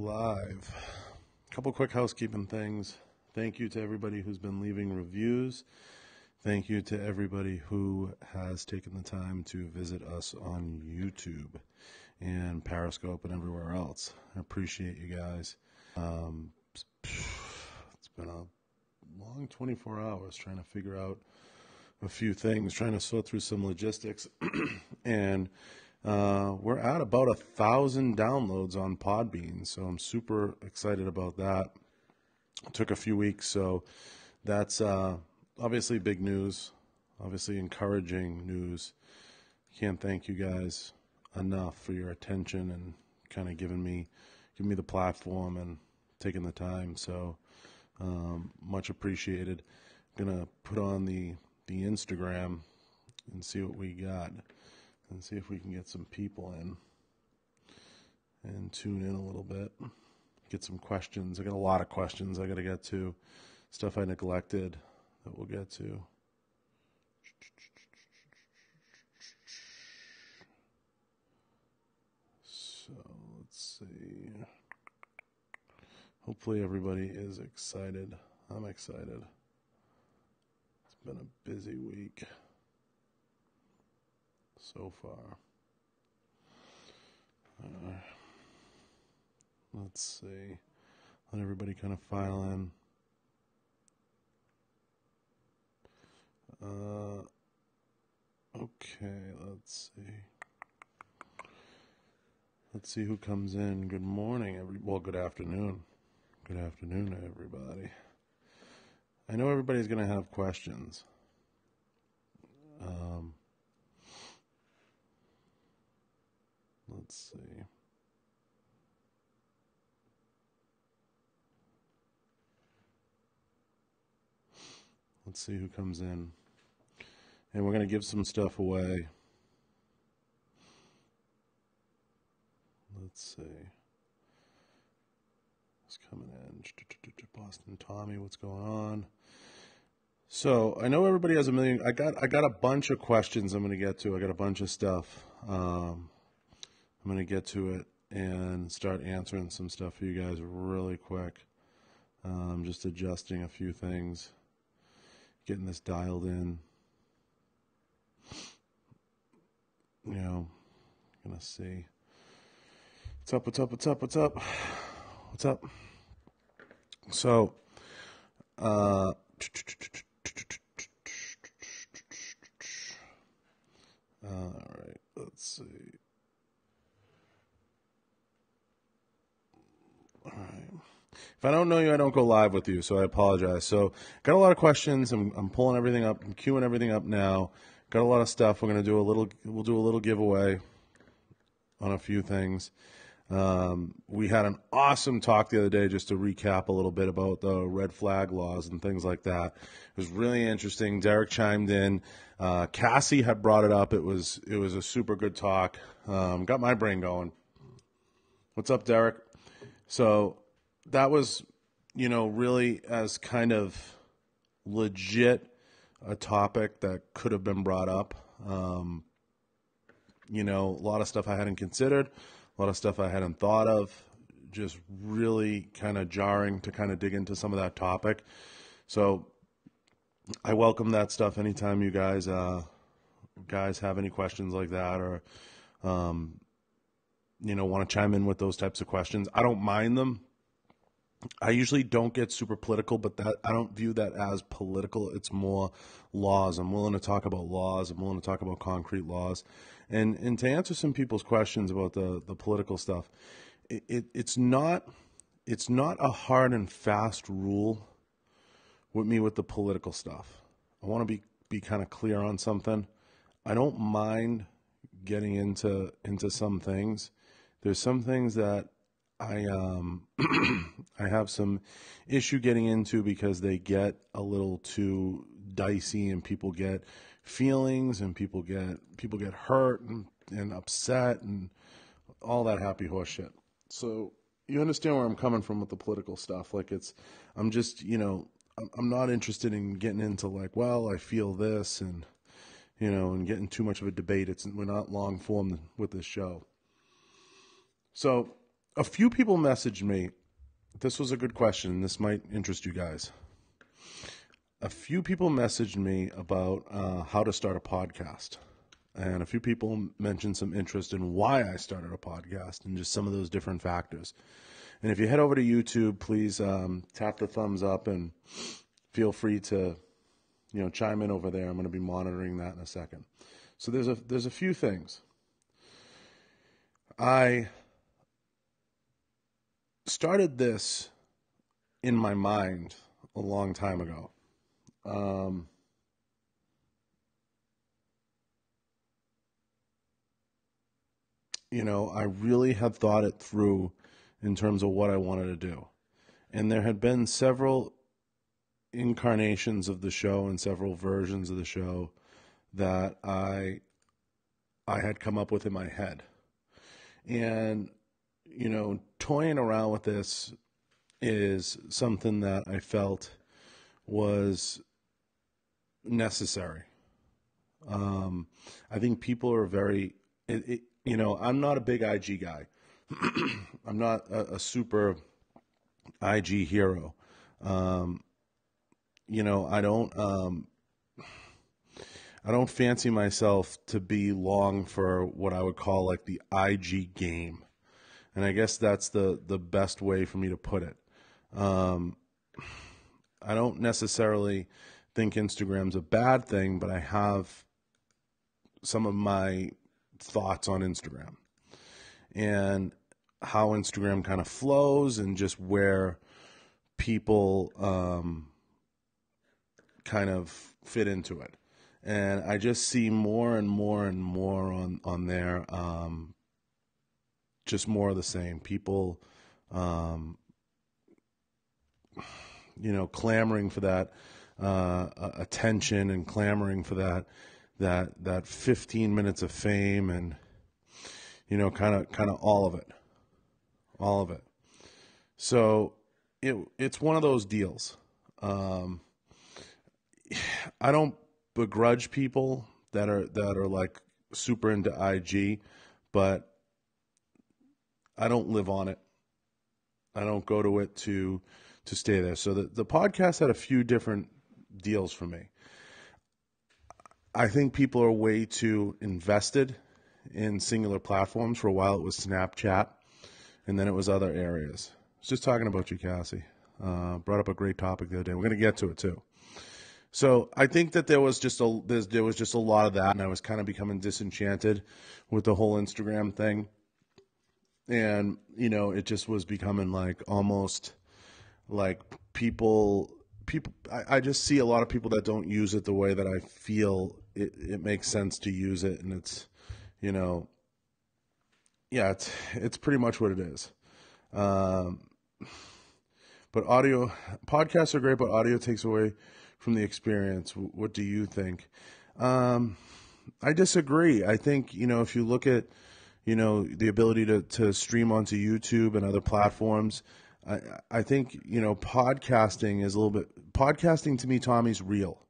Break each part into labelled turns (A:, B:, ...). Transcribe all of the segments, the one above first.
A: live. A couple quick housekeeping things. Thank you to everybody who's been leaving reviews. Thank you to everybody who has taken the time to visit us on YouTube and Periscope and everywhere else. I appreciate you guys. It's been a long 24 hours trying to figure out a few things, trying to sort through some logistics. And we're at about 1,000 downloads on Podbean, so I'm super excited about that. It took a few weeks, so that's obviously big news, obviously encouraging news. Can't thank you guys enough for your attention and kind of giving me the platform and taking the time. So much appreciated. I'm gonna put on the Instagram and see what we got and see if we can get some people in and tune in a little bit, get some questions. I got a lot of questions I got to get to, stuff I neglected that we'll get to. So let's see. Hopefully everybody is excited. I'm excited. It's been a busy week so far. Let's see. Let everybody kind of file in. Okay, let's see. Let's see who comes in. Good morning, good afternoon. Good afternoon, everybody. I know everybody's going to have questions. Let's see. Let's see who comes in. And we're going to give some stuff away. Let's see. What's coming in? Boston Tommy, what's going on? So I know everybody has a million. I got a bunch of questions I'm going to get to. I got a bunch of stuff. I'm going to get to it and start answering some stuff for you guys really quick. Just adjusting a few things, getting this dialed in. You know, gonna see. What's up? What's up? What's up? What's up? What's up? So, all right. Let's see. All right. If I don't know you, I don't go live with you, so I apologize. So, got a lot of questions. I'm pulling everything up. I'm queuing everything up now. Got a lot of stuff. We'll do a little giveaway on a few things. We had an awesome talk the other day, just to recap a little bit about the red flag laws and things like that. It was really interesting. Derek chimed in. Cassie had brought it up. It was a super good talk. Got my brain going. What's up, Derek? So that was, really as kind of legit a topic that could have been brought up. A lot of stuff I hadn't considered, a lot of stuff I hadn't thought of, just really kind of jarring to kind of dig into some of that topic. So I welcome that stuff anytime you guys have any questions like that, or want to chime in with those types of questions. I don't mind them. I usually don't get super political, but that I don't view that as political. It's more laws. I'm willing to talk about laws. I'm willing to talk about concrete laws. And to answer some people's questions about the political stuff, it's not a hard and fast rule with me with the political stuff. I want to be kind of clear on something. I don't mind getting into some things. There's some things that I have some issue getting into because they get a little too dicey, and people get feelings, and people get hurt and upset and all that happy horse shit. So you understand where I'm coming from with the political stuff. Like I'm just, I'm not interested in getting into like, well, I feel this and getting too much of a debate. We're not long form with this show. So a few people messaged me. This was a good question, and this might interest you guys. A few people messaged me about how to start a podcast. And a few people mentioned some interest in why I started a podcast and just some of those different factors. And if you head over to YouTube, please tap the thumbs up and feel free to, chime in over there. I'm going to be monitoring that in a second. So there's a few things. I started this in my mind a long time ago. I really had thought it through in terms of what I wanted to do. And there had been several incarnations of the show and several versions of the show that I had come up with in my head. And, toying around with this is something that I felt was necessary. I think people are very, I'm not a big IG guy. I'm not a super IG hero. I don't fancy myself to be long for what I would call like the IG game. And I guess that's the best way for me to put it. I don't necessarily think Instagram's a bad thing, but I have some of my thoughts on Instagram and how Instagram kind of flows and just where people kind of fit into it. And I just see more and more and more on there, just more of the same. People, clamoring for that attention and clamoring for that 15 minutes of fame and, kind of all of it. So it's one of those deals. I don't begrudge people that are like super into IG, but I don't live on it. I don't go to it to stay there. So the podcast had a few different deals for me. I think people are way too invested in singular platforms. For a while it was Snapchat, and then it was other areas. I was just talking about you, Cassie. Brought up a great topic the other day. We're going to get to it too. So I think that there was just a lot of that, and I was kind of becoming disenchanted with the whole Instagram thing. And, it just was becoming like almost like people, I just see a lot of people that don't use it the way that I feel it makes sense to use it. And it's, it's pretty much what it is. But podcasts are great, but audio takes away from the experience. What do you think? I disagree. I think, if you look at, the ability to stream onto YouTube and other platforms, I think, podcasting to me, Tommy's real.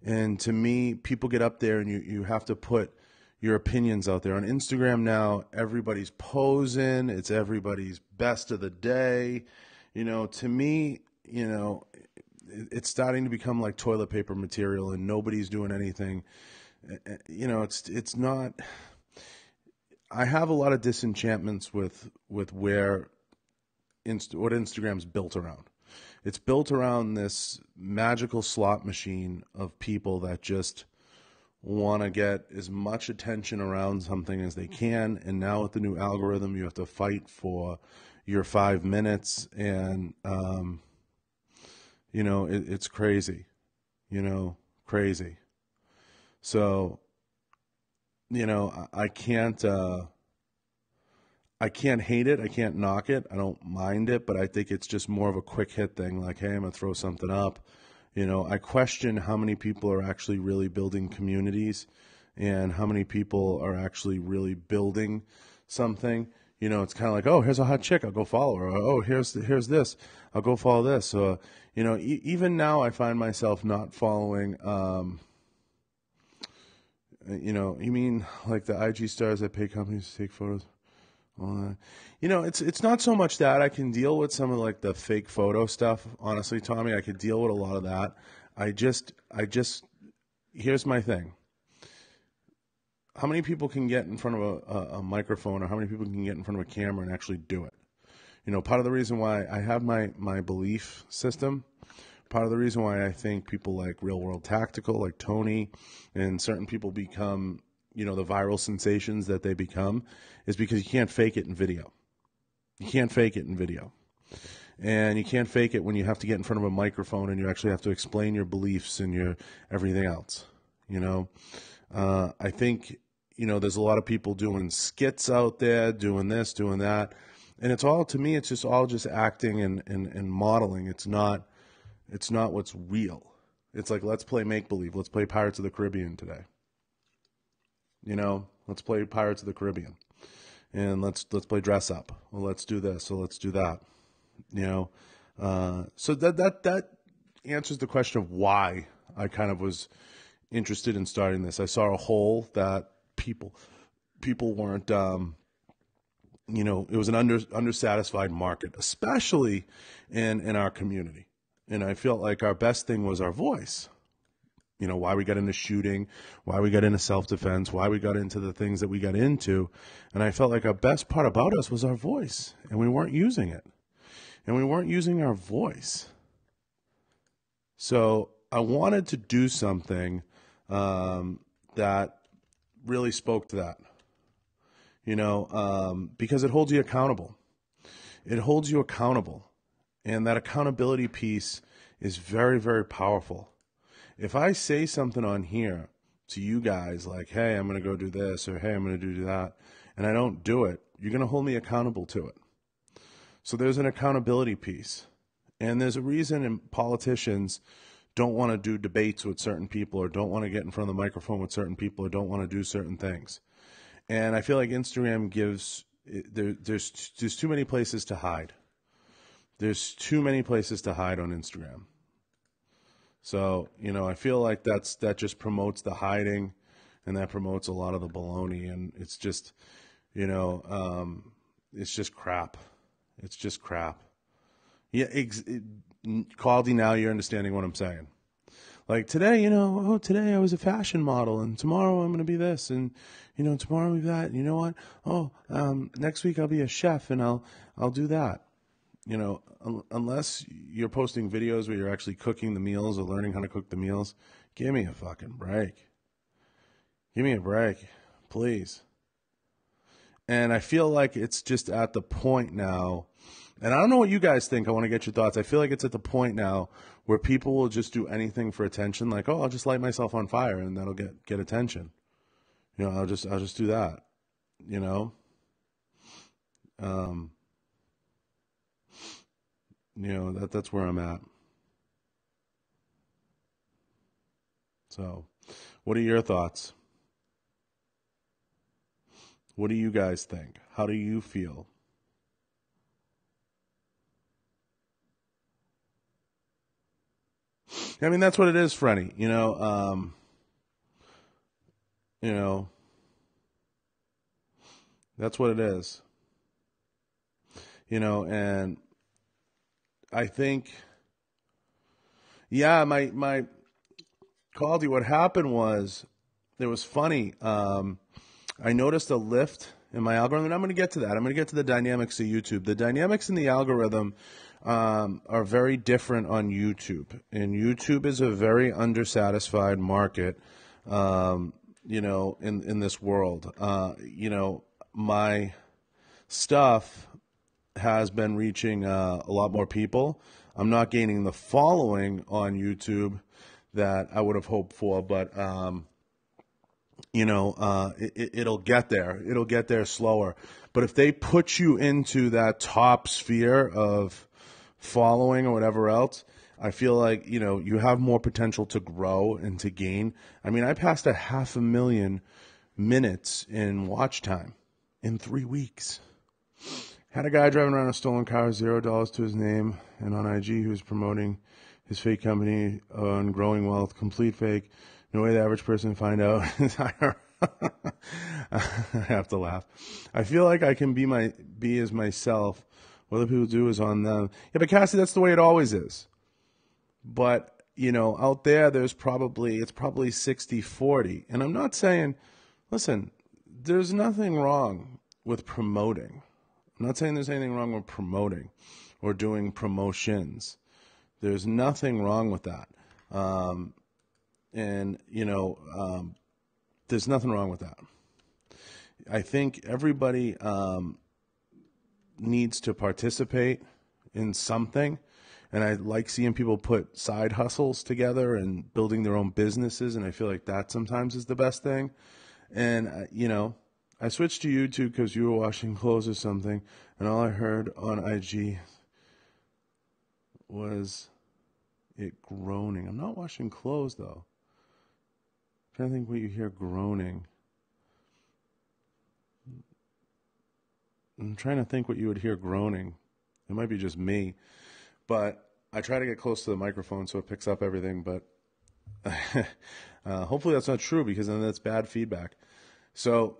A: And to me, people get up there and you have to put your opinions out there. On Instagram now, everybody's posing. It's everybody's best of the day. To me, it's starting to become like toilet paper material and nobody's doing anything. It's not... I have a lot of disenchantments with what Instagram's built around. It's built around this magical slot machine of people that just want to get as much attention around something as they can. And now with the new algorithm, you have to fight for your 5 minutes. And, it's crazy, crazy. So, I can't hate it. I can't knock it. I don't mind it, but I think it's just more of a quick hit thing. Like, hey, I'm going to throw something up. I question how many people are actually really building communities and how many people are actually really building something. It's kind of like, oh, here's a hot chick, I'll go follow her. Or, oh, here's this, I'll go follow this. So, even now I find myself not following, you mean like the IG stars that pay companies to take photos? You know, it's not so much that I can deal with some of like the fake photo stuff. Honestly, Tommy, I could deal with a lot of that. I just here's my thing. How many people can get in front of a microphone, or how many people can get in front of a camera and actually do it? You know, part of the reason why I have my belief system, part of the reason why I think people like Real World Tactical, like Tony, and certain people become, you know, the viral sensations that they become, is because you can't fake it in video. You can't fake it in video. And you can't fake it when you have to get in front of a microphone and you actually have to explain your beliefs and your everything else. You know, I think, you know, there's a lot of people doing skits out there, doing this, doing that. And it's all, to me, it's just all just acting and modeling. It's not what's real. It's like, let's play make-believe. Let's play Pirates of the Caribbean today. You know, let's play Pirates of the Caribbean. And let's play dress up. Well, let's do this. So let's do that. You know, so that answers the question of why I kind of was interested in starting this. I saw a hole that people weren't, you know, it was an undersatisfied market, especially in our community. And I felt like our best thing was our voice. You know, why we got into shooting, why we got into self-defense, why we got into the things that we got into. And I felt like our best part about us was our voice, and we weren't using it. And we weren't using our voice. So I wanted to do something that really spoke to that, you know, because it holds you accountable. It holds you accountable. And that accountability piece is very, very powerful. If I say something on here to you guys like, hey, I'm going to go do this, or hey, I'm going to do that, and I don't do it, you're going to hold me accountable to it. So there's an accountability piece. And there's a reason politicians don't want to do debates with certain people, or don't want to get in front of the microphone with certain people, or don't want to do certain things. And I feel like Instagram gives, there's too many places to hide. There's too many places to hide on Instagram. So, you know, I feel like that just promotes the hiding, and that promotes a lot of the baloney, and it's just, you know, it's just crap. It's just crap. Yeah, Caldy, now you're understanding what I'm saying. Like today, you know, oh, today I was a fashion model, and tomorrow I'm going to be this, and, you know, tomorrow I'll be that, and you know what? Oh, next week I'll be a chef, and I'll do that. You know, unless you're posting videos where you're actually cooking the meals or learning how to cook the meals, give me a fucking break. Give me a break, please. And I feel like it's just at the point now, and I don't know what you guys think. I want to get your thoughts. I feel like it's at the point now where people will just do anything for attention. Like, oh, I'll just light myself on fire and that'll get attention. You know, I'll just do that. You know, you know, that's where I'm at. So, what are your thoughts? What do you guys think? How do you feel? I mean, that's what it is, Frenny. You know, that's what it is. You know, and I think, yeah, my Caldy, what happened was, it was funny. I noticed a lift in my algorithm, and I'm going to get to that. I'm going to get to the dynamics of YouTube. The dynamics in the algorithm are very different on YouTube, and YouTube is a very undersatisfied market, you know, in this world. You know, my stuff has been reaching a lot more people. I'm not gaining the following on YouTube that I would have hoped for, but you know, it'll get there. It'll get there slower. But if they put you into that top sphere of following or whatever else, I feel like, you know, you have more potential to grow and to gain. I mean, I passed 500,000 minutes in watch time in 3 weeks. Had a guy driving around a stolen car, $0 to his name, and on IG he was promoting his fake company on growing wealth, complete fake. No way the average person find out. I have to laugh. I feel like I can be as myself. What other people do is on them. Yeah, but Cassie, that's the way it always is. But, out there, it's probably 60-40. And I'm not saying, listen, there's nothing wrong with promoting. I'm not saying there's anything wrong with promoting or doing promotions. There's nothing wrong with that. There's nothing wrong with that. I think everybody needs to participate in something. And I like seeing people put side hustles together and building their own businesses. And I feel like that sometimes is the best thing. And, I switched to YouTube because you were washing clothes or something. And all I heard on IG was it groaning. I'm not washing clothes, though. I'm trying to think what you hear groaning. I'm trying to think what you would hear groaning. It might be just me. But I try to get close to the microphone so it picks up everything. But hopefully that's not true, because then that's bad feedback. So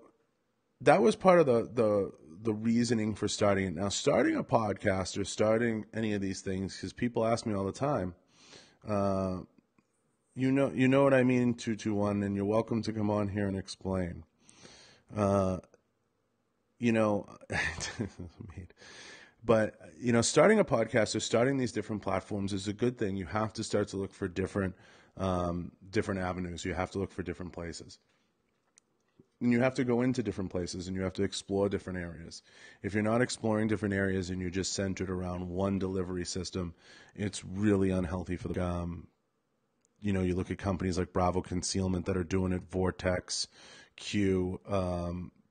A: that was part of the reasoning for starting it. Now, starting a podcast or starting any of these things, because people ask me all the time, you know what I mean, 221, and you're welcome to come on here and explain. But, starting a podcast or starting these different platforms is a good thing. You have to start to look for different avenues. You have to look for different places. And you have to go into different places, and you have to explore different areas. If you're not exploring different areas and you're just centered around one delivery system, it's really unhealthy for the you look at companies like Bravo Concealment that are doing it, Vortex, Q,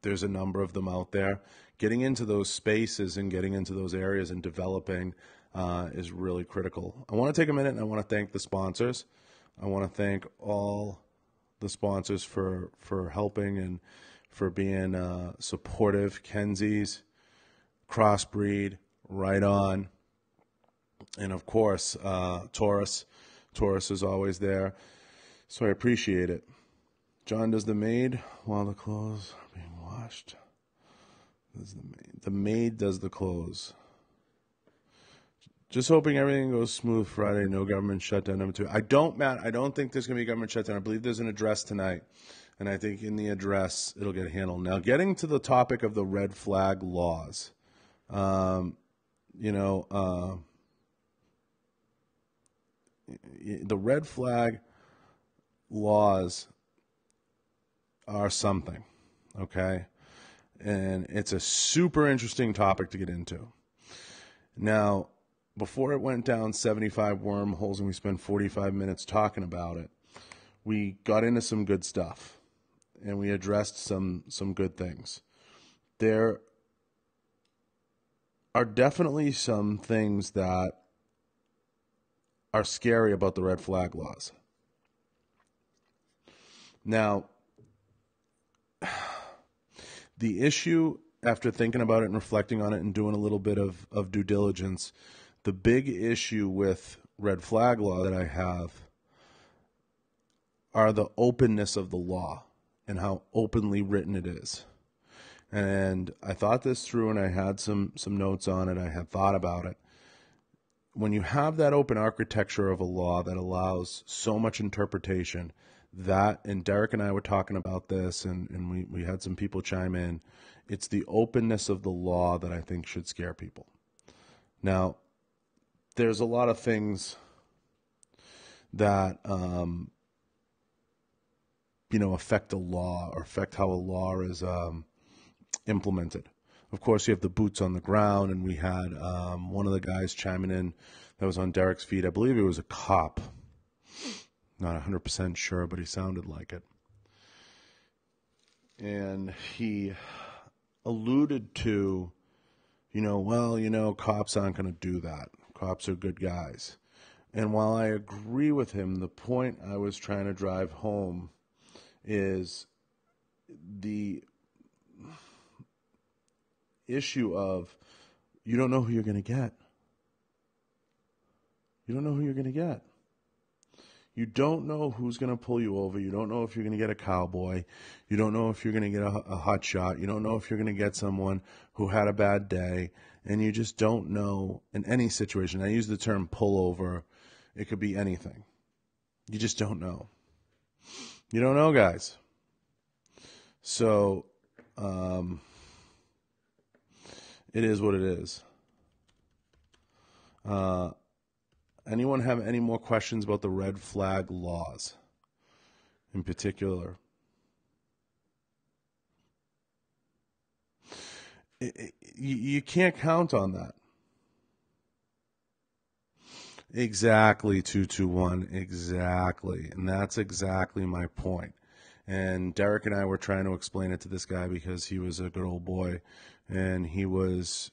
A: there's a number of them out there. Getting into those spaces and getting into those areas and developing is really critical. I want to take a minute and I want to thank the sponsors. I want to thank all the sponsors for helping and for being supportive. Kenzies, Crossbreed, Riton, and of course, Taurus. Taurus is always there, so I appreciate it. John does the maid while the clothes are being washed. The maid does the clothes. Just hoping everything goes smooth Friday. No government shutdown. Number 2. I don't think there's going to be a government shutdown. I believe there's an address tonight. And I think in the address, it'll get handled. Now, getting to the topic of the red flag laws. The red flag laws are something. Okay? And it's a super interesting topic to get into. Now, before it went down 75 wormholes and we spent 45 minutes talking about it, we got into some good stuff and we addressed some good things. There are definitely some things that are scary about the red flag laws. Now, the issue, after thinking about it and reflecting on it and doing a little bit of due diligence, the big issue with red flag law that I have are the openness of the law and how openly written it is. And I thought this through and I had some notes on it. I had thought about it. When you have that open architecture of a law that allows so much interpretation, and Derek and I were talking about this, and we had some people chime in, it's the openness of the law that I think should scare people. Now, there's a lot of things that affect a law or affect how a law is implemented. Of course, you have the boots on the ground, and we had one of the guys chiming in that was on Derek's feed. I believe it was a cop. Not 100% sure, but he sounded like it. And he alluded to, cops aren't going to do that. Cops are good guys. And while I agree with him, the point I was trying to drive home is the issue of you don't know who you're going to get. You don't know who you're going to get. You don't know who's going to pull you over. You don't know if you're going to get a cowboy. You don't know if you're going to get a hot shot. You don't know if you're going to get someone who had a bad day. And you just don't know in any situation. I use the term pullover. It could be anything. You just don't know. You don't know, guys. So, it is what it is. Anyone have any more questions about the red flag laws in particular? You can't count on that. Exactly, 221, exactly. And that's exactly my point. And Derek and I were trying to explain it to this guy because he was a good old boy, and he was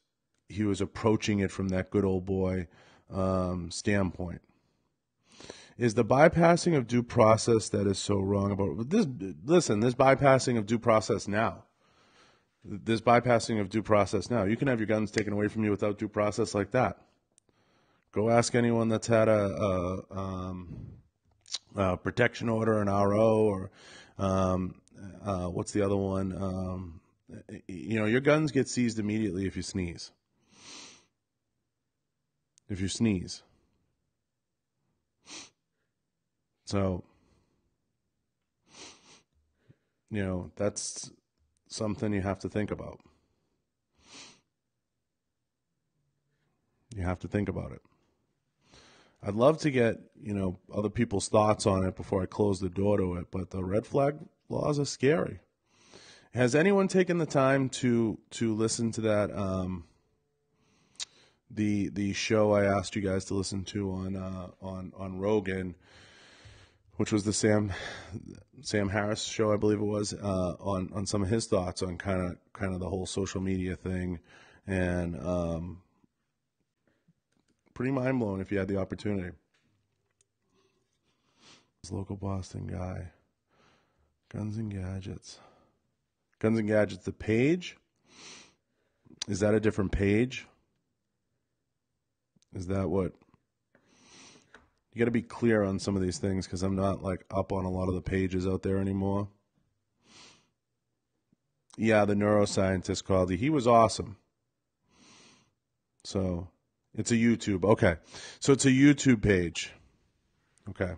A: approaching it from that good old boy standpoint. Is the bypassing of due process that is so wrong about this? Listen, there's bypassing of due process now. There's bypassing of due process now. You can have your guns taken away from you without due process like that. Go ask anyone that's had a protection order, an RO, or what's the other one? Your guns get seized immediately if you sneeze. If you sneeze. So, that's something you have to think about. You have to think about it. I'd love to get, other people's thoughts on it before I close the door to it, but the red flag laws are scary. Has anyone taken the time to listen to that the show I asked you guys to listen to on Rogan, which was the Sam Harris show, I believe it was, on some of his thoughts on kind of the whole social media thing, and pretty mind blowing if you had the opportunity. This local Boston guy, Guns and Gadgets. Guns and Gadgets, the page? Is that a different page? Is that what? You got to be clear on some of these things because I'm not up on a lot of the pages out there anymore. Yeah, the neuroscientist called he was awesome. So it's a YouTube. Okay. So it's a YouTube page. Okay.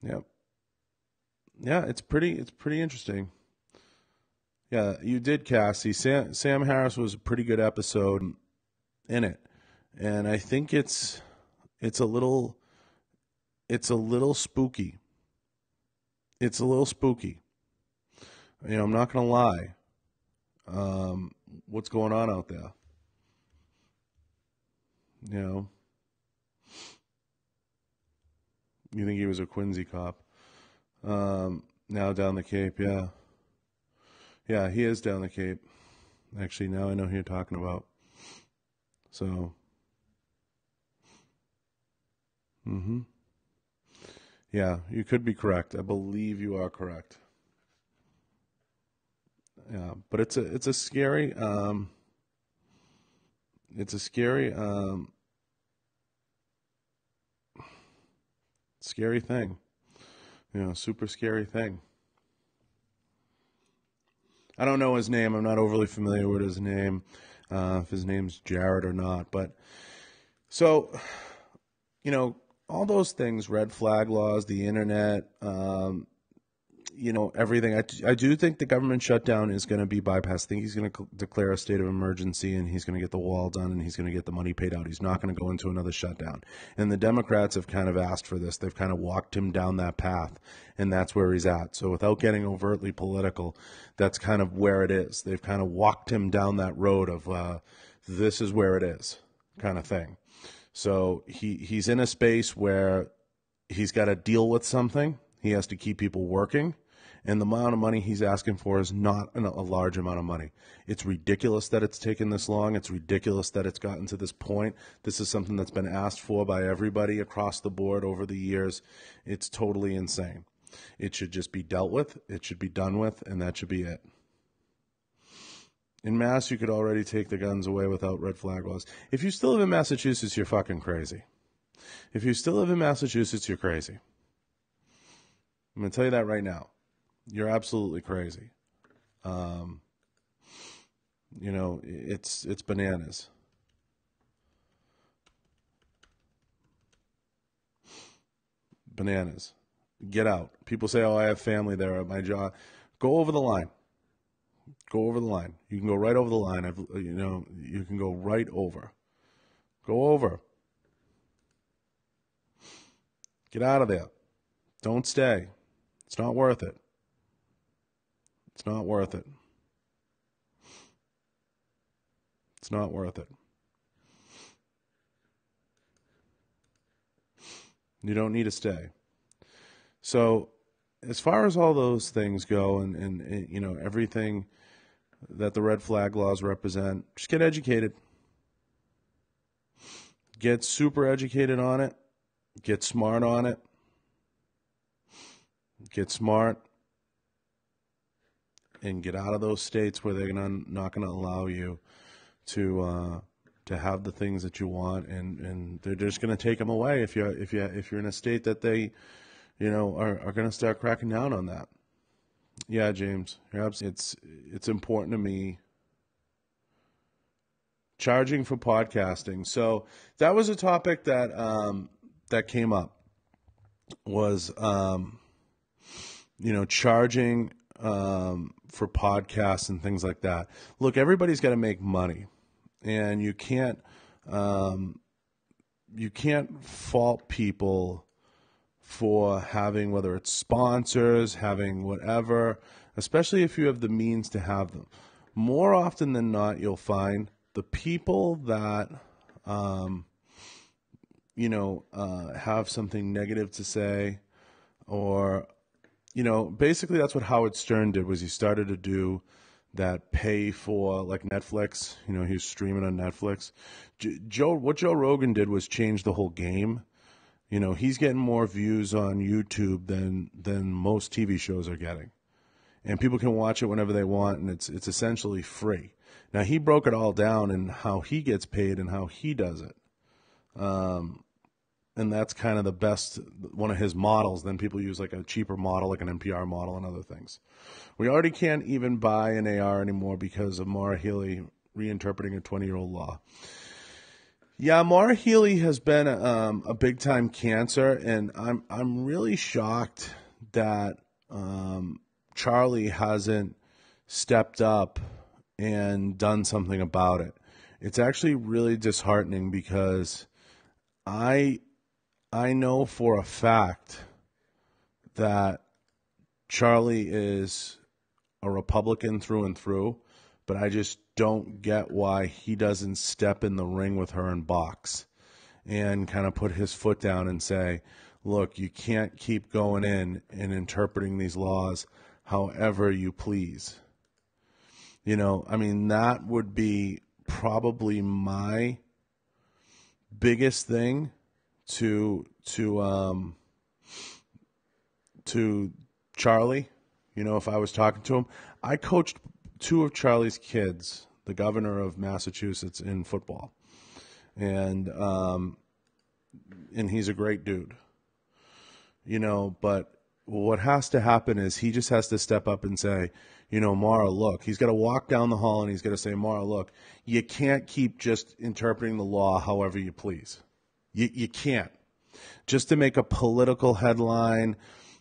A: Yep. Yeah, it's pretty interesting. Yeah, you did, Cassie. Sam Harris was a pretty good episode in it. And I think it's a little spooky. It's a little spooky. I'm not going to lie. What's going on out there? You think he was a Quincy cop? Now down the Cape, yeah. Yeah, he is down the Cape. Actually, now I know who you're talking about. So, yeah, you could be correct. I believe you are correct. Yeah, but it's a scary scary thing. Super scary thing. I don't know his name. I'm not overly familiar with his name, if his name's Jared or not. But so, all those things, red flag laws, the internet, everything. I do think the government shutdown is going to be bypassed. I think he's going to declare a state of emergency, and he's going to get the wall done, and he's going to get the money paid out. He's not going to go into another shutdown. And the Democrats have kind of asked for this. They've kind of walked him down that path, and that's where he's at. So without getting overtly political, that's kind of where it is. They've kind of walked him down that road of this is where it is kind of thing. So he's in a space where he's got to deal with something. He has to keep people working. And the amount of money he's asking for is not a large amount of money. It's ridiculous that it's taken this long. It's ridiculous that it's gotten to this point. This is something that's been asked for by everybody across the board over the years. It's totally insane. It should just be dealt with. It should be done with, and that should be it. In Mass, you could already take the guns away without red flag laws. If you still live in Massachusetts, you're fucking crazy. If you still live in Massachusetts, you're crazy. I'm going to tell you that right now. You're absolutely crazy. It's bananas. Bananas. Get out. People say, oh, I have family there at my job. Go over the line. Go over the line. You can go right over the line. You can go right over. Go over. Get out of there. Don't stay. It's not worth it. It's not worth it. It's not worth it. You don't need to stay. So as far as all those things go and everything that the red flag laws represent, just get educated. Get super educated on it. Get smart on it. Get smart. And get out of those states where they're not going to allow you to have the things that you want, and they're just going to take them away if you're in a state that they, are going to start cracking down on that. Yeah, James, it's important to me. Charging for podcasting. So that was a topic that came up. Was charging for podcasts and things like that. Look, everybody's got to make money, and you can't fault people for having, whether it's sponsors, having whatever, especially if you have the means to have them. More often than not, you'll find the people that have something negative to say, or basically that's what Howard Stern did, was he started to do that pay for, like Netflix. He was streaming on Netflix. What Joe Rogan did was change the whole game. He's getting more views on YouTube than most TV shows are getting, and people can watch it whenever they want, and it's essentially free. Now, he broke it all down and how he gets paid and how he does it. And that's kind of the best, one of his models. Then people use like a cheaper model, like an NPR model and other things. We already can't even buy an AR anymore because of Maura Healey reinterpreting a 20-year-old law. Yeah, Maura Healey has been a big-time cancer, and I'm really shocked that Charlie hasn't stepped up and done something about it. It's actually really disheartening because I know for a fact that Charlie is a Republican through and through, but I just don't get why he doesn't step in the ring with her and box and kind of put his foot down and say, look, you can't keep going in and interpreting these laws however you please. That would be probably my biggest thing to Charlie. If I was talking to him, I coached two of Charlie's kids, the governor of Massachusetts, in football, and he's a great dude. But what has to happen is he just has to step up and say, Maura, look, he's got to walk down the hall and he's got to say, Maura, look, you can't keep just interpreting the law however you please. You can't. Just to make a political headline,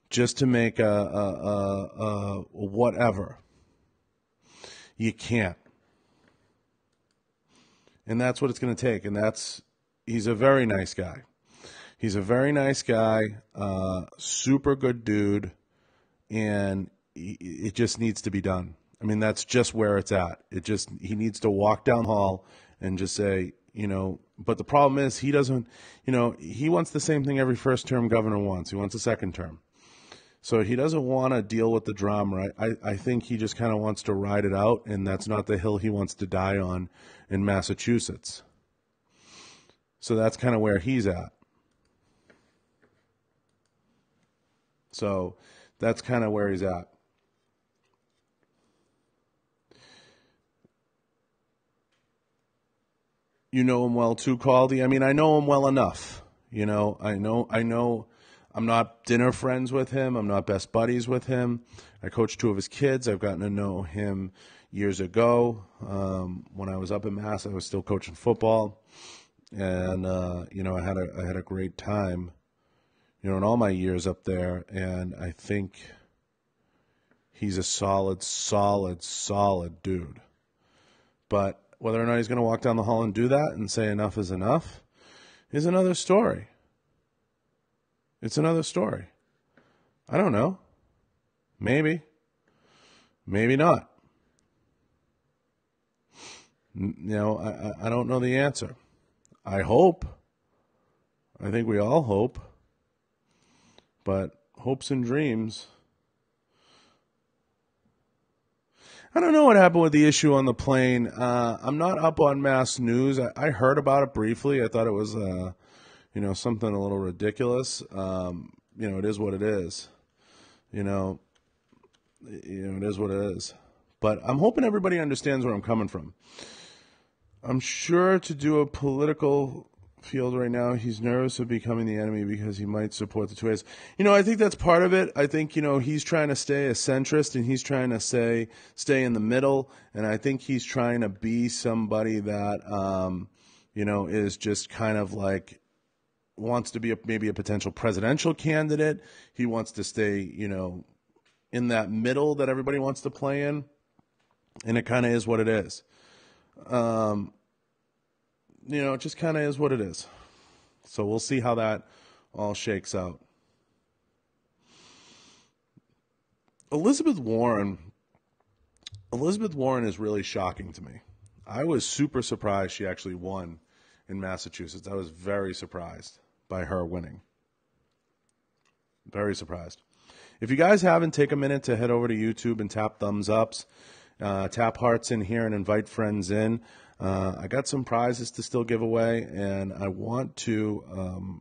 A: just to make a whatever. You can't. And that's what it's going to take. And he's a very nice guy. He's a very nice guy, super good dude, and it just needs to be done. That's just where it's at. He needs to walk down the hall and just say, but the problem is he doesn't, he wants the same thing every first-term governor wants. He wants a second term. So he doesn't want to deal with the drama. I think he just kind of wants to ride it out, and that's not the hill he wants to die on in Massachusetts. So that's kind of where he's at. So that's kind of where he's at. You know him well too, Caldy? I know him well enough. You know, I know I'm not dinner friends with him. I'm not best buddies with him. I coached 2 of his kids. I've gotten to know him years ago. When I was up in Mass, I was still coaching football. And, you know, I had a great time, you know, in all my years up there. And I think he's a solid dude. But whether or not he's going to walk down the hall and do that and say enough is enough is another story. It's another story. I don't know. Maybe. Maybe not. You know, I don't know the answer. I hope. I think we all hope. But hopes and dreams. I don't know what happened with the issue on the plane. I'm not up on mass news. I heard about it briefly. I thought it was, you know, something a little ridiculous. You know, it is what it is. You know, it is what it is. But I'm hoping everybody understands where I'm coming from. I'm sure to do a political field right now, he's nervous of becoming the enemy because he might support the two ways. You know, I think that's part of it. I think, you know, he's trying to stay a centrist and he's trying to stay in the middle. And I think he's trying to be somebody that, you know, is just kind of like wants to be maybe a potential presidential candidate. He wants to stay, you know, in that middle that everybody wants to play in. And it kind of is what it is. You know, it just kind of is what it is. So we'll see how that all shakes out. Elizabeth Warren is really shocking to me. I was super surprised she actually won in Massachusetts. I was very surprised by her winning. Very surprised. If you guys haven't, take a minute to head over to YouTube and tap thumbs ups, tap hearts in here and invite friends in. I got some prizes to still give away, and I want to,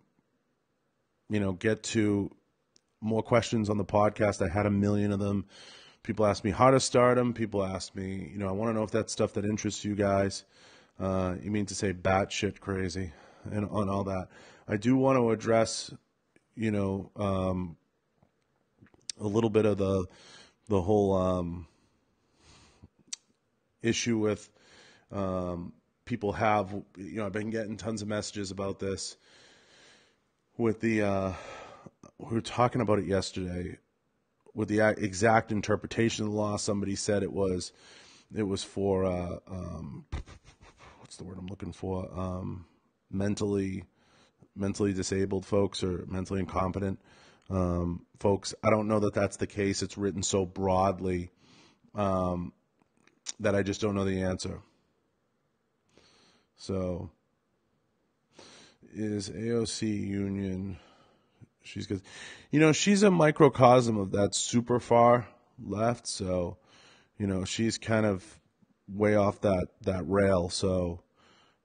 A: you know, get to more questions on the podcast. I had 1 million of them. People asked me how to start them. People asked me, you know, I want to know if that's stuff that interests you guys. You mean to say batshit crazy and on all that. I do want to address, you know, a little bit of the whole issue with people have, you know, I've been getting tons of messages about this with the, we were talking about it yesterday with the exact interpretation of the law. Somebody said it was for, what's the word I'm looking for? Mentally disabled folks or mentally incompetent folks. I don't know that that's the case. It's written so broadly that I just don't know the answer. So, is AOC union? She's good. You know, she's a microcosm of that super far left. So, you know, she's kind of way off that rail. So,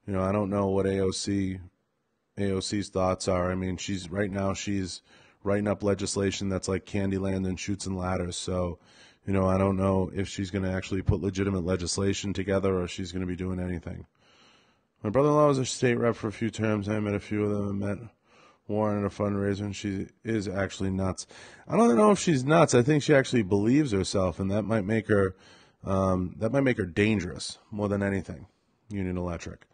A: you know, I don't know what AOC's thoughts are. I mean, she's writing up legislation that's like Candyland and Chutes and Ladders. So, you know, I don't know if she's going to actually put legitimate legislation together or she's going to be doing anything. My brother-in-law was a state rep for a few terms. I met a few of them. I met Warren at a fundraiser, and she is actually nuts. I don't know if she's nuts. I think she actually believes herself, and that might make her dangerous more than anything. Union Electric,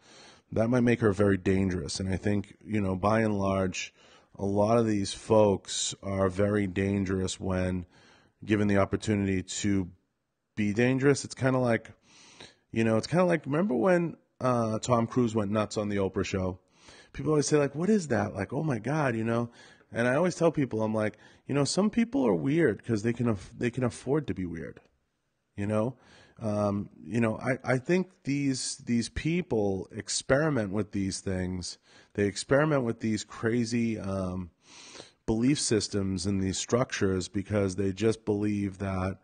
A: that might make her very dangerous. And I think, you know, by and large, a lot of these folks are very dangerous when given the opportunity to be dangerous. It's kind of like, you know, remember when Tom Cruise went nuts on the Oprah show? People always say, like, what is that? Like, oh my God, you know? And I always tell people, I'm like, you know, some people are weird because they can afford to be weird, you know? You know, I think these people experiment with these things. They experiment with these crazy belief systems and these structures because they just believe that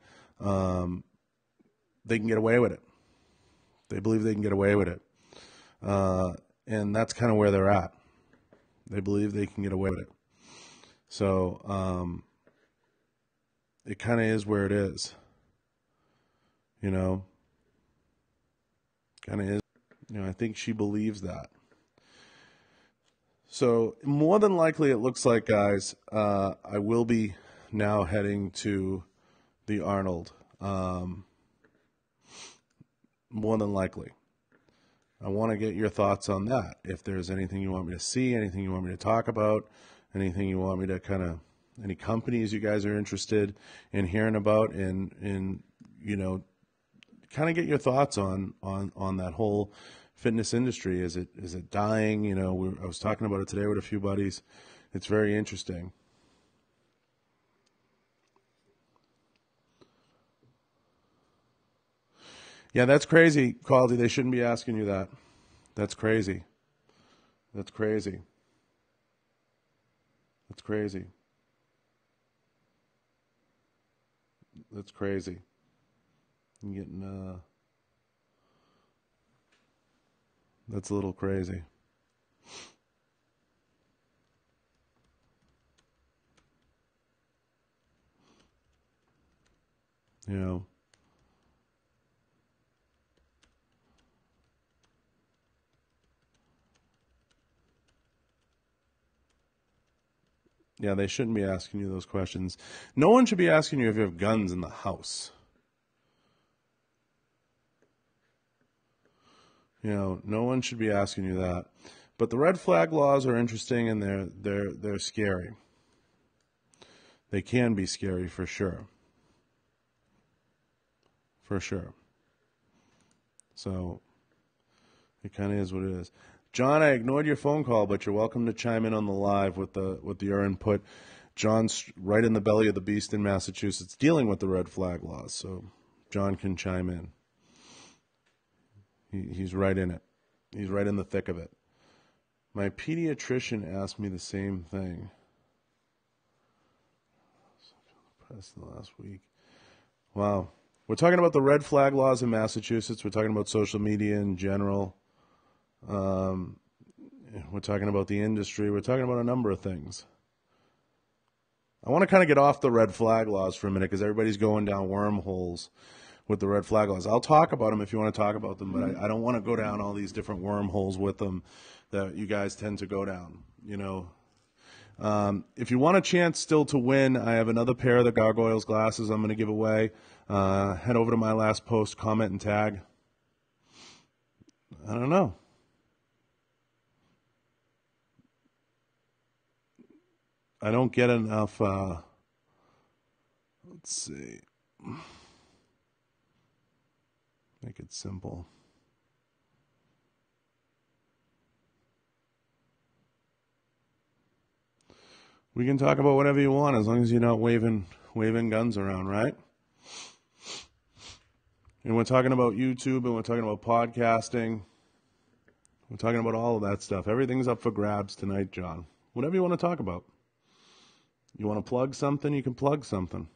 A: they can get away with it. They believe they can get away with it. And that's kind of where they're at. They believe they can get away with it. So it kind of is where it is. You know, kind of is. You know, I think she believes that. So more than likely, it looks like, guys, I will be now heading to the Arnold. More than likely. I want to get your thoughts on that. If there's anything you want me to see, anything you want me to talk about, anything you want me to any companies you guys are interested in hearing about, and kind of get your thoughts on that whole fitness industry. Is it dying? I was talking about it today with a few buddies. It's very interesting. Yeah, that's crazy, Quality. They shouldn't be asking you that. That's crazy. That's crazy. That's crazy. That's crazy. I'm getting that's a little crazy. You know. Yeah, they shouldn't be asking you those questions. No one should be asking you if you have guns in the house. No one should be asking you that. But the red flag laws are interesting, and they're scary. They can be scary for sure. For sure. So it kind of is what it is. John, I ignored your phone call, but you're welcome to chime in on the live with your input. John's right in the belly of the beast in Massachusetts, dealing with the red flag laws, so John can chime in. He's right in it. He's right in the thick of it. My pediatrician asked me the same thing. Press the last week. Wow. We're talking about the red flag laws in Massachusetts. We're talking about social media in general. We're talking about the industry. We're talking about a number of things. I want to kind of get off the red flag laws for a minute because everybody's going down wormholes with the red flag laws. I'll talk about them if you want to talk about them, but I don't want to go down all these different wormholes with them that you guys tend to go down. If you want a chance still to win, I have another pair of the Gargoyles glasses I'm going to give away. Head over to my last post, comment, and tag. I don't know. I don't get enough, let's see. Make it simple. We can talk about whatever you want as long as you're not waving guns around, right? And we're talking about YouTube, and we're talking about podcasting. We're talking about all of that stuff. Everything's up for grabs tonight, John. Whatever you want to talk about. You want to plug something, you can plug something.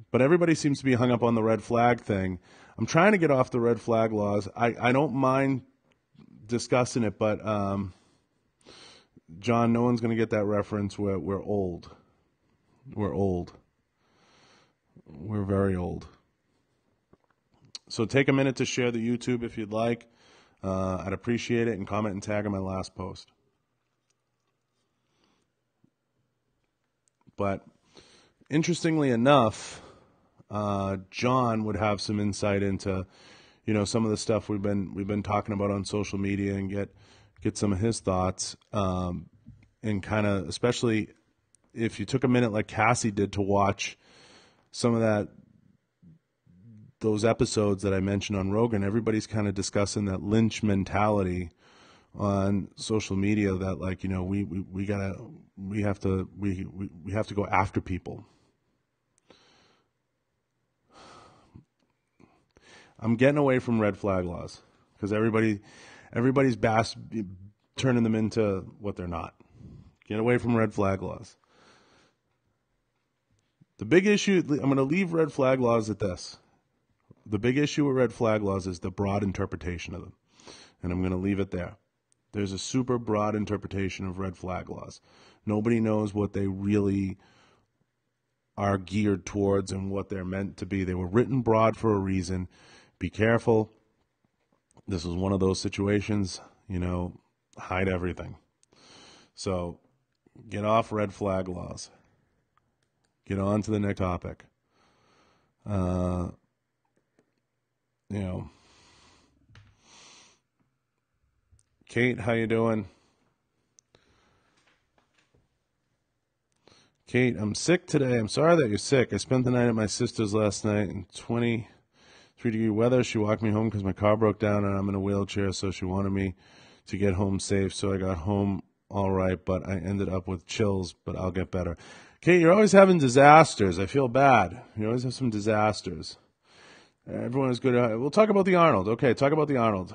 A: But everybody seems to be hung up on the red flag thing. I'm trying to get off the red flag laws. I don't mind discussing it, but John, no one's going to get that reference. We're old. We're old. We're very old. So take a minute to share the YouTube if you'd like. I'd appreciate it, and comment and tag on my last post. But interestingly enough, John would have some insight into, some of the stuff we've been talking about on social media, and get some of his thoughts, and kind of, especially if you took a minute like Cassie did to watch some of those episodes that I mentioned on Rogan. Everybody's kind of discussing that lynch mentality on social media, that we have to go after people. I'm getting away from red flag laws because everybody's turning them into what they're not. Get away from red flag laws. The big issue, I'm going to leave red flag laws at this. The big issue with red flag laws is the broad interpretation of them. And I'm going to leave it there. There's a super broad interpretation of red flag laws. Nobody knows what they really are geared towards and what they're meant to be. They were written broad for a reason. Be careful. This is one of those situations, hide everything. So get off red flag laws. Get on to the next topic. Kate, how you doing? Kate, I'm sick today. I'm sorry that you're sick. I spent the night at my sister's last night in 23-degree weather. She walked me home because my car broke down and I'm in a wheelchair, so she wanted me to get home safe. So I got home all right, but I ended up with chills, but I'll get better. Kate, you're always having disasters. I feel bad. You always have some disasters. Everyone is good. We'll talk about the Arnold. Okay, talk about the Arnold.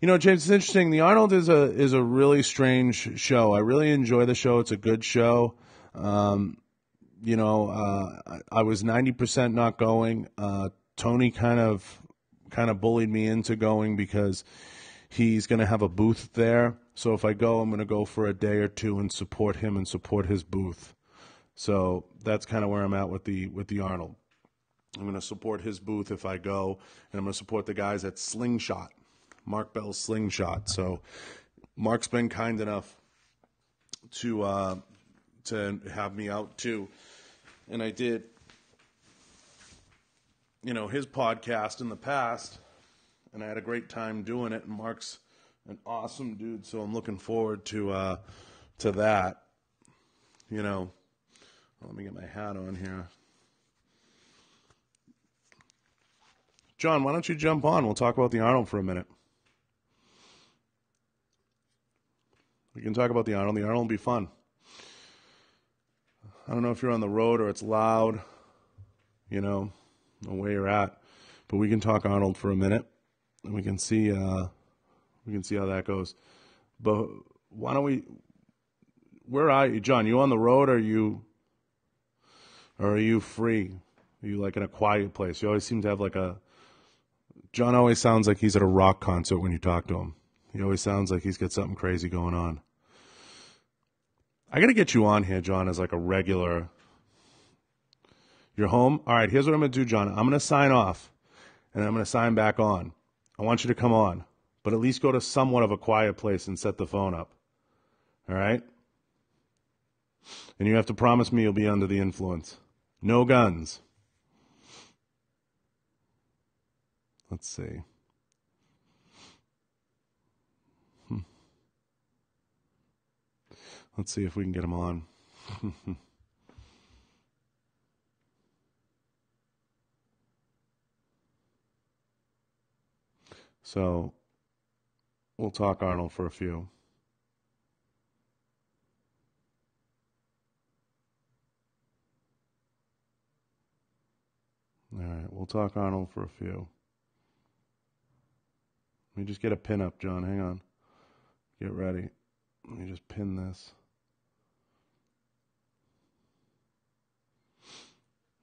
A: James, it's interesting. The Arnold is a really strange show. I really enjoy the show. It's a good show. I was 90% not going. Tony kind of bullied me into going because he's going to have a booth there. So if I go, I'm going to go for a day or two and support him and support his booth. So that's kind of where I'm at with the Arnold. I'm going to support his booth if I go, and I'm going to support the guys at Slingshot, Mark Bell's Slingshot. So Mark's been kind enough to have me out too, and I did, his podcast in the past, and I had a great time doing it. And Mark's an awesome dude, so I'm looking forward to that. Let me get my hat on here. John, why don't you jump on? We'll talk about the Arnold for a minute. We can talk about the Arnold. The Arnold will be fun. I don't know if you're on the road or it's loud, where you're at, but we can talk Arnold for a minute, and we can see how that goes. But why don't we? Where are you, John? You on the road? Or are you free? Are you like in a quiet place? You always seem to have John always sounds like he's at a rock concert when you talk to him. He always sounds like he's got something crazy going on. I got to get you on here, John, as like a regular. You're home? All right, here's what I'm going to do, John. I'm going to sign off, and I'm going to sign back on. I want you to come on, but at least go to somewhat of a quiet place and set the phone up. All right? And you have to promise me you'll be under the influence. No guns. Let's see. Let's see if we can get him on. So, we'll talk Arnold for a few. All right, we'll talk Arnold for a few. Let me just get a pin up, John. Hang on. Get ready. Let me just pin this.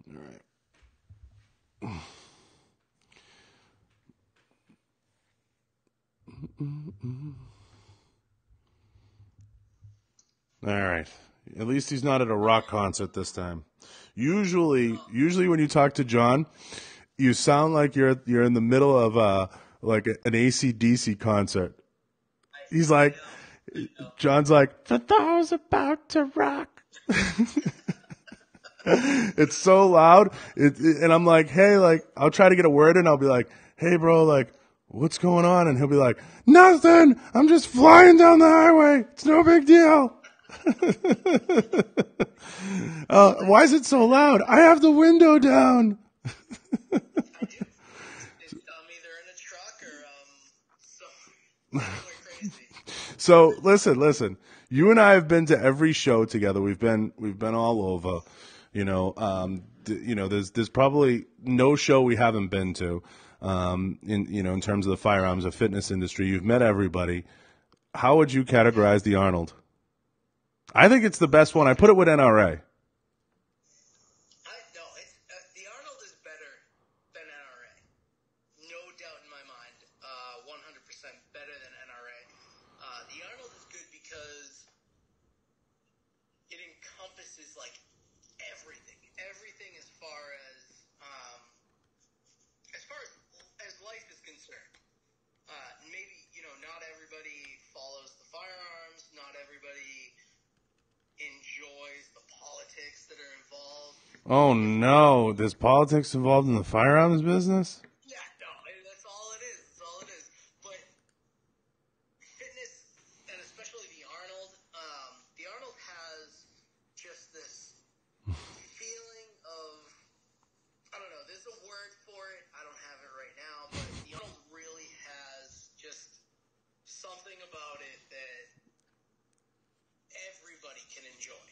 A: All right. All right. At least he's not at a rock concert this time. Usually when you talk to John, you sound like you're in the middle of an AC/DC concert. He's like, John's like, the door's about to rock. It's so loud. And I'm like, hey, I'll try to get a word in. I'll be like, hey, bro, what's going on? And he'll be like, nothing. I'm just flying down the highway. It's no big deal. Why is it so loud? I have the window down.
B: I'm either in a truck or somewhere crazy.
A: So listen. You and I have been to every show together. We've been all over. There's probably no show we haven't been to. In terms of the firearms or fitness industry, you've met everybody. How would you categorize the Arnold? I think it's the best one. I put it with NRA.
B: The Arnold is better than NRA. No doubt in my mind. 100% better than NRA. The Arnold is good because it encompasses everything. Everything as far as life is concerned. Maybe, not everybody falls
A: Oh no, there's politics involved in the firearms business?
B: Yeah, no, that's all it is. That's all it is. But fitness, and especially the Arnold has just this feeling of, I don't know, there's a word for it. I don't have it right now, but the Arnold really has just something about it that everybody can enjoy.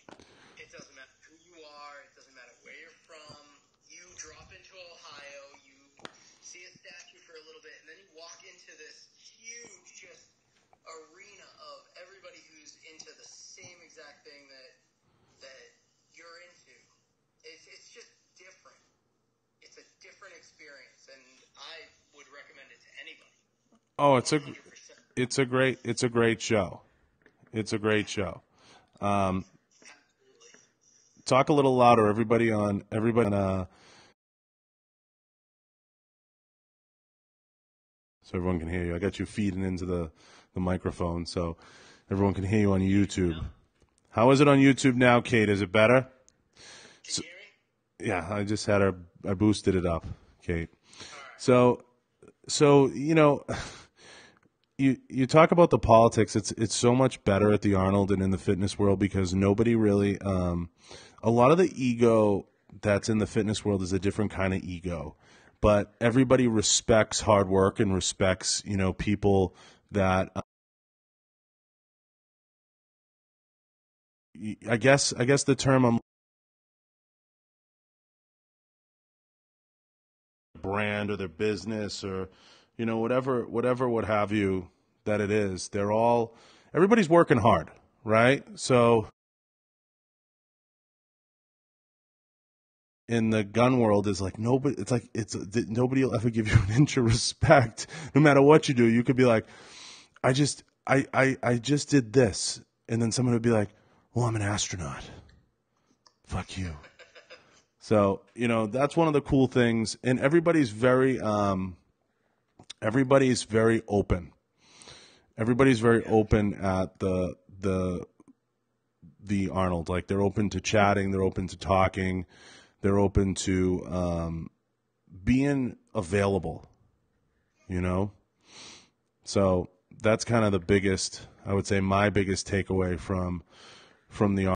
B: It doesn't matter who you are. It doesn't matter where you're from. You drop into Ohio, you see a statue for a little bit, and then you walk into this huge just arena of everybody who's into the same exact thing that you're into. It's just different. It's a different experience, and I would recommend it to anybody.
A: Oh,
B: 100%.
A: it's a great show. It's a great show.
B: Absolutely.
A: Talk a little louder, everybody on so everyone can hear you. I got you feeding into the microphone so everyone can hear you on YouTube. How is it on YouTube now, Kate? Is it better?
B: Can you hear me?
A: Yeah, I just had I boosted it up, Kate.
B: All right.
A: So you talk about the politics. It's so much better at the Arnold and in the fitness world because nobody really a lot of the ego that's in the fitness world is a different kind of ego. But everybody respects hard work and respects, people that I guess the term I'm brand or their business or whatever what have you that it is. Everybody's working hard, right? So in the gun world is like nobody. It's like nobody will ever give you an inch of respect, no matter what you do. You could be like, I just did this, and then someone would be like, well, I'm an astronaut. Fuck you. So that's one of the cool things, and everybody's very open. Everybody's very open at the Arnold. Like they're open to chatting, they're open to talking, they're open to being available. So that's kind of the biggest, I would say, my biggest takeaway from the